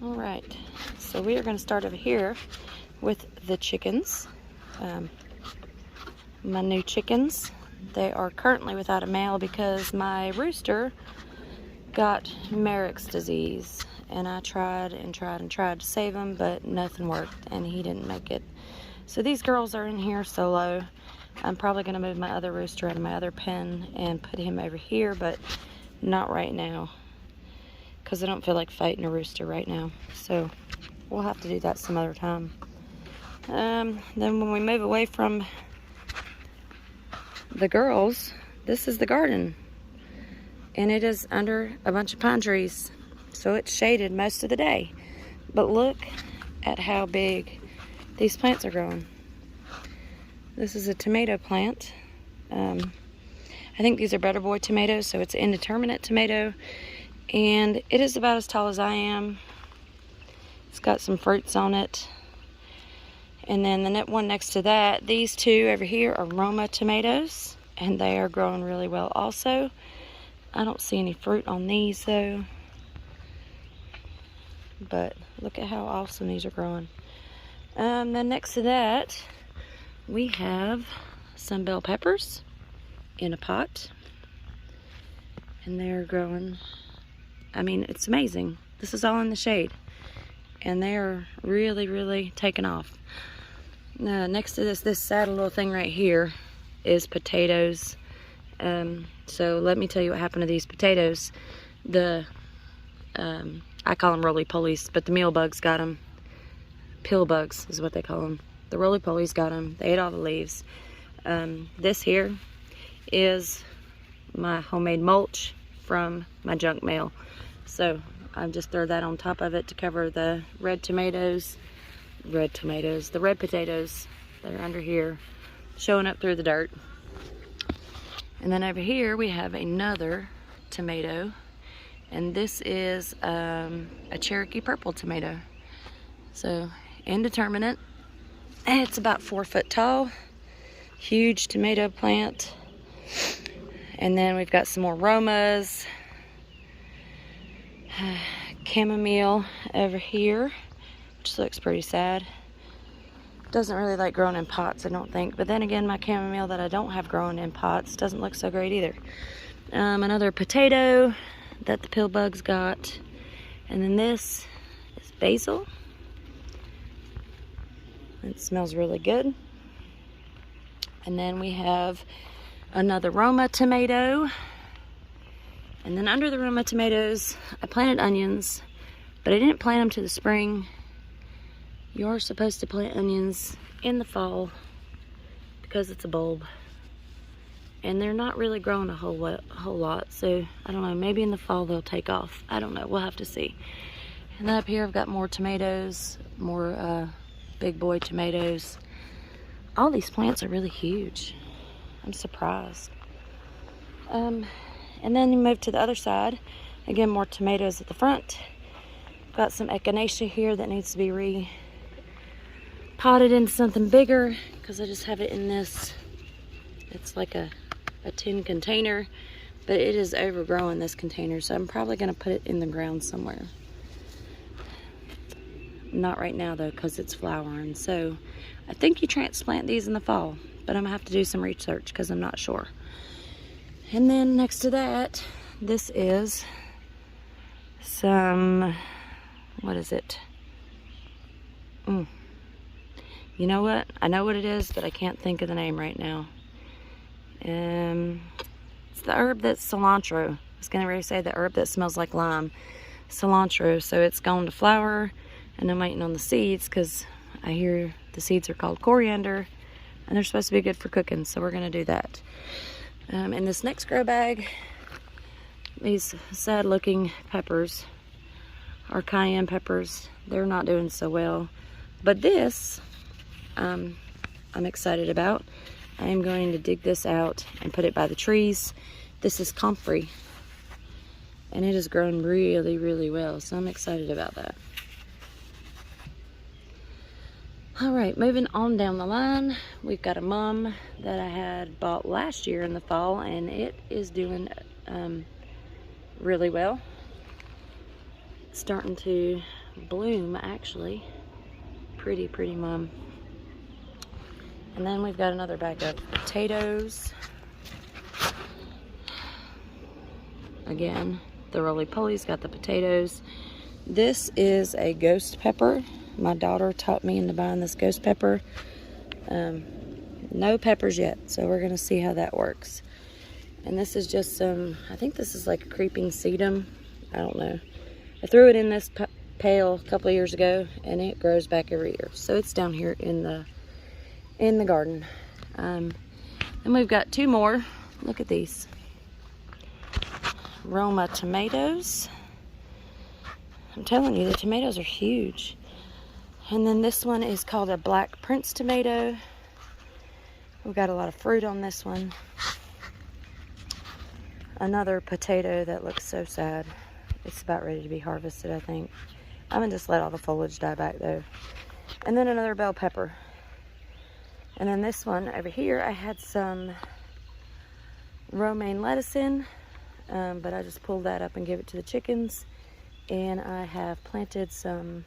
All right, so we are going to start over here with the chickens. My new chickens. They are currently without a male because my rooster got Marek's disease, and I tried and tried and tried to save him, but nothing worked, and he didn't make it. So these girls are in here solo. I'm probably going to move my other rooster out of my other pen and put him over here, but not right now, because I don't feel like fighting a rooster right now. So we'll have to do that some other time. Then when we move away from the girls, this is the garden. And it is under a bunch of pine trees, so it's shaded most of the day. But look at how big these plants are growing. This is a tomato plant. I think these are Better Boy tomatoes, so it's an indeterminate tomato. And it is about as tall as I am. It's got some fruits on it. And then the one next to that, these two over here are Roma tomatoes, and they are growing really well also. I don't see any fruit on these though, but look at how awesome these are growing. Then next to that, we have some bell peppers in a pot, and they're growing. I mean, it's amazing. This is all in the shade, and they're really, really taking off. Next to this sad little thing right here is potatoes. So let me tell you what happened to these potatoes. I call them roly-polies, but the meal bugs got them. Pill bugs is what they call them. The roly-polies got them. They ate all the leaves. This here is my homemade mulch from my junk mail. So I've just thrown that on top of it to cover the red potatoes that are under here, showing up through the dirt. And then over here we have another tomato, and this is a Cherokee purple tomato. So indeterminate. It's about 4 foot tall, huge tomato plant. And then we've got some more Romas, chamomile over here, which looks pretty sad. Doesn't really like growing in pots, I don't think. But then again, my chamomile that I don't have growing in pots doesn't look so great either. Another potato that the pill bugs got. And then this is basil. It smells really good. And then we have another Roma tomato. And then under the Roma tomatoes, I planted onions, but I didn't plant them to the spring. You're supposed to plant onions in the fall because it's a bulb, and they're not really growing a whole lot. So I don't know, maybe in the fall they'll take off. I don't know, we'll have to see. And then up here I've got more tomatoes, more big boy tomatoes. All these plants are really huge. I'm surprised. And then you move to the other side. Again, more tomatoes at the front. Got some echinacea here that needs to be repotted into something bigger, because I just have it in this, it's like a tin container, but it is overgrowing, this container, so I'm probably going to put it in the ground somewhere. Not right now though, because it's flowering. So I think you transplant these in the fall, but I'm gonna have to do some research because I'm not sure. And then next to that, this is some, what is it? You know what? I know what it is, but I can't think of the name right now. It's the herb that's cilantro. I was gonna really say the herb that smells like lime. Cilantro. So it's gone to flower, and I'm waiting on the seeds because I hear the seeds are called coriander, and they're supposed to be good for cooking, so we're gonna do that. In this next grow bag, these sad looking peppers are cayenne peppers. They're not doing so well, but this I'm excited about. I am going to dig this out and put it by the trees. This is comfrey, and it has grown really, really well, so I'm excited about that. All right, moving on down the line, we've got a mum that I had bought last year in the fall, and it is doing really well. It's starting to bloom, actually. Pretty mum. And then we've got another bag of potatoes. Again, the roly-poly's got the potatoes. This is a ghost pepper. My daughter taught me into buying this ghost pepper. No peppers yet, so we're gonna see how that works. And this is just some, I think this is like a creeping sedum. I don't know. I threw it in this pail a couple of years ago, and it grows back every year. So it's down here in the garden. And we've got two more. Look at these. Roma tomatoes. I'm telling you, the tomatoes are huge. And then this one is called a Black Prince tomato. We've got a lot of fruit on this one. Another potato that looks so sad. It's about ready to be harvested, I think. I'm gonna just let all the foliage die back though. And then another bell pepper. And then this one over here, I had some romaine lettuce in, but I just pulled that up and gave it to the chickens. And I have planted some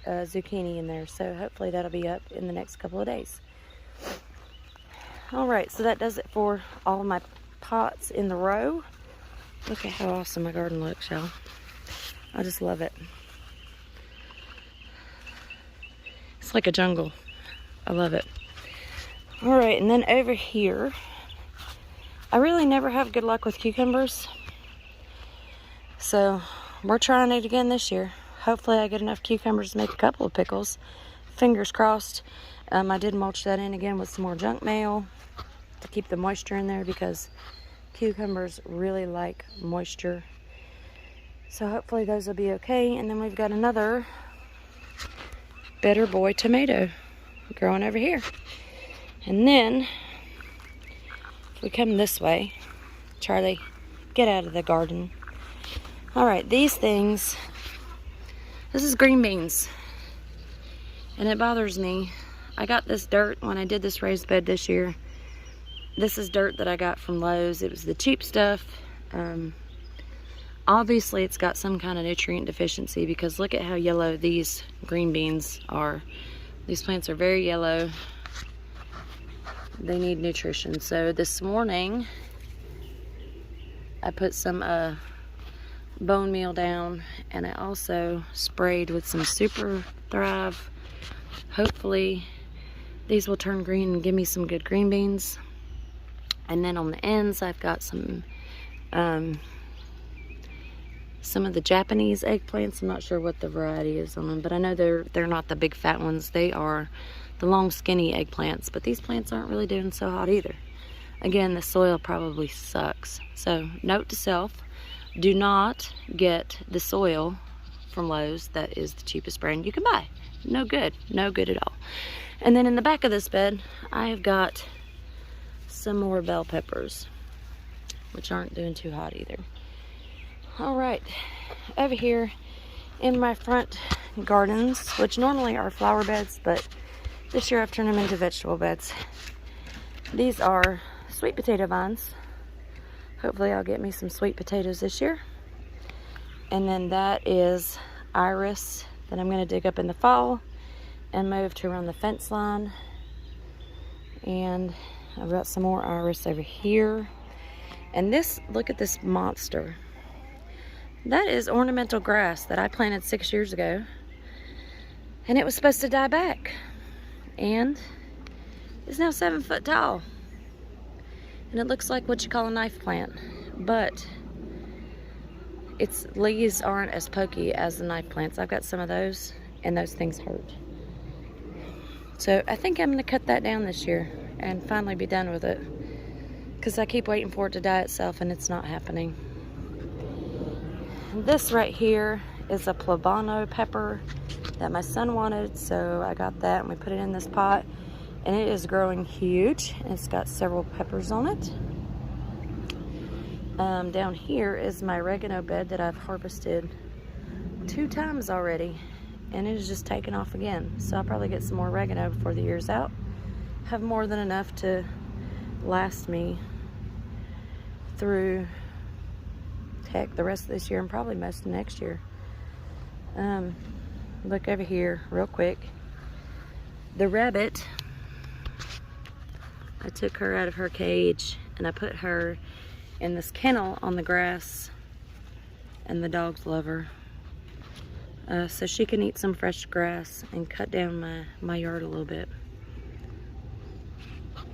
zucchini in there, so hopefully that'll be up in the next couple of days. All right, so that does it for all of my pots in the row. Look at how awesome my garden looks, y'all. I just love it. It's like a jungle. I love it. All right, and then over here, I really never have good luck with cucumbers. So we're trying it again this year. Hopefully I get enough cucumbers to make a couple of pickles. Fingers crossed. I did mulch that in again with some more junk mail to keep the moisture in there, because cucumbers really like moisture. So hopefully those will be okay. And then we've got another Better Boy tomato growing over here. And then if we come this way, Charlie, get out of the garden. All right, these things, this is green beans, and it bothers me. I got this dirt when I did this raised bed this year. This is dirt that I got from Lowe's. It was the cheap stuff. Obviously it's got some kind of nutrient deficiency, because look at how yellow these green beans are. These plants are very yellow. They need nutrition. So this morning I put some bone meal down, and I also sprayed with some Super Thrive. Hopefully these will turn green and give me some good green beans. And then on the ends I've got some of the Japanese eggplants. I'm not sure what the variety is on them, but I know they're not the big fat ones. They are the long skinny eggplants, but these plants aren't really doing so hot either. Again, the soil probably sucks. So note to self, do not get the soil from Lowe's. That is the cheapest brand you can buy. No good at all. And then in the back of this bed, I have got some more bell peppers, which aren't doing too hot either. All right, over here in my front gardens, which normally are flower beds, but this year I've turned them into vegetable beds. These are sweet potato vines. Hopefully I'll get me some sweet potatoes this year. And then that is iris that I'm going to dig up in the fall and move to around the fence line. And I've got some more iris over here. And this, look at this monster. That is ornamental grass that I planted 6 years ago. And it was supposed to die back. And it's now 7 foot tall. And it looks like what you call a knife plant. But its leaves aren't as pokey as the knife plants. I've got some of those, and those things hurt. So I think I'm going to cut that down this year and finally be done with it, because I keep waiting for it to die itself and it's not happening. This right here is a Plebano pepper that my son wanted, so I got that and we put it in this pot, and it is growing huge. It's got several peppers on it. Down here is my oregano bed that I've harvested 2 times already, and it is just taking off again. So I'll probably get some more oregano before the year's out. Have more than enough to last me through, heck, the rest of this year and probably most of next year. look over here real quick. The rabbit, I took her out of her cage and I put her in this kennel on the grass, and the dogs love her. So she can eat some fresh grass and cut down my yard a little bit.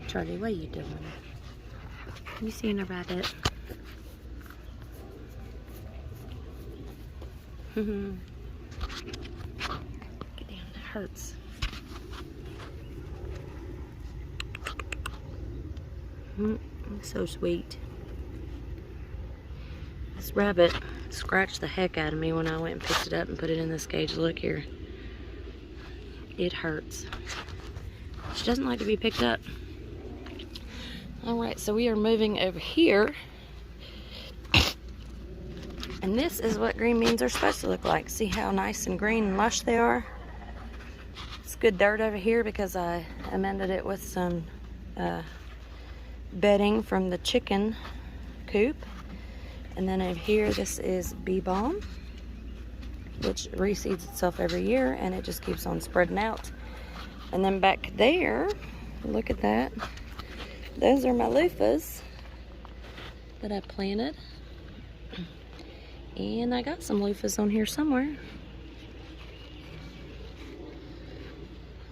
Charlie, what are you doing? You seen a rabbit? Get down, that hurts. So sweet. This rabbit scratched the heck out of me when I went and picked it up and put it in this cage. Look here. It hurts. She doesn't like to be picked up. Alright, so we are moving over here. And this is what green beans are supposed to look like. See how nice and green and lush they are? It's good dirt over here because I amended it with some bedding from the chicken coop. And then over here, this is bee balm, which reseeds itself every year, and it just keeps on spreading out. And then back there, look at that. Those are my loofahs that I planted. And I got some loofahs on here somewhere.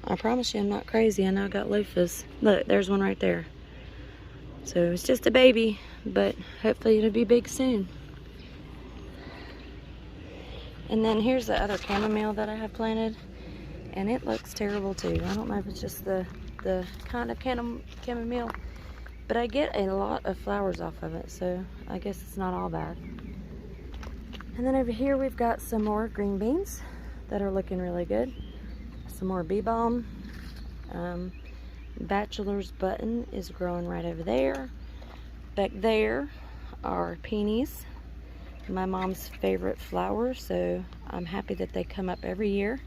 I promise you I'm not crazy. I know I got loofahs. Look, there's one right there. So it's just a baby, but hopefully it'll be big soon. And then here's the other chamomile that I have planted, and it looks terrible too. I don't know if it's just the kind of chamomile, but I get a lot of flowers off of it, so I guess it's not all bad. And then over here we've got some more green beans that are looking really good. Some more bee balm. Bachelor's button is growing right over there. Back there are peonies, my mom's favorite flower, so I'm happy that they come up every year.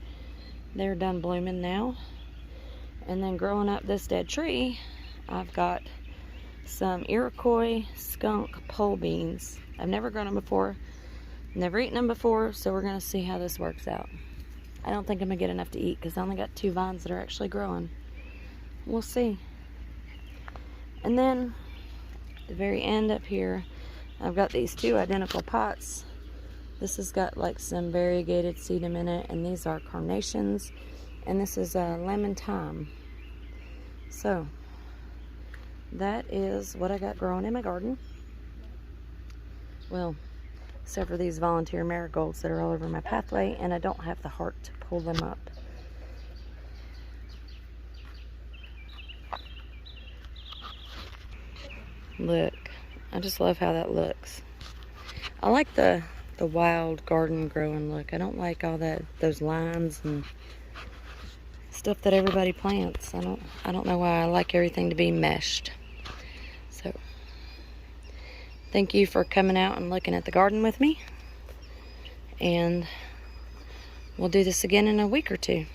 They're done blooming now. And then growing up this dead tree, I've got some Iroquois skunk pole beans. I've never grown them before, never eaten them before, so we're gonna see how this works out. I don't think I'm gonna get enough to eat because I only got 2 vines that are actually growing. We'll see. And then at the very end up here, I've got these 2 identical pots. This has got like some variegated sedum in it, and these are carnations, and this is a lemon thyme. So that is what I got growing in my garden. Well, except for these volunteer marigolds that are all over my pathway, and I don't have the heart to pull them up. Look, I just love how that looks. I like the wild garden growing look. I don't like all those lines and stuff that everybody plants. I don't know why I like everything to be meshed. So thank you for coming out and looking at the garden with me. And we'll do this again in a week or 2.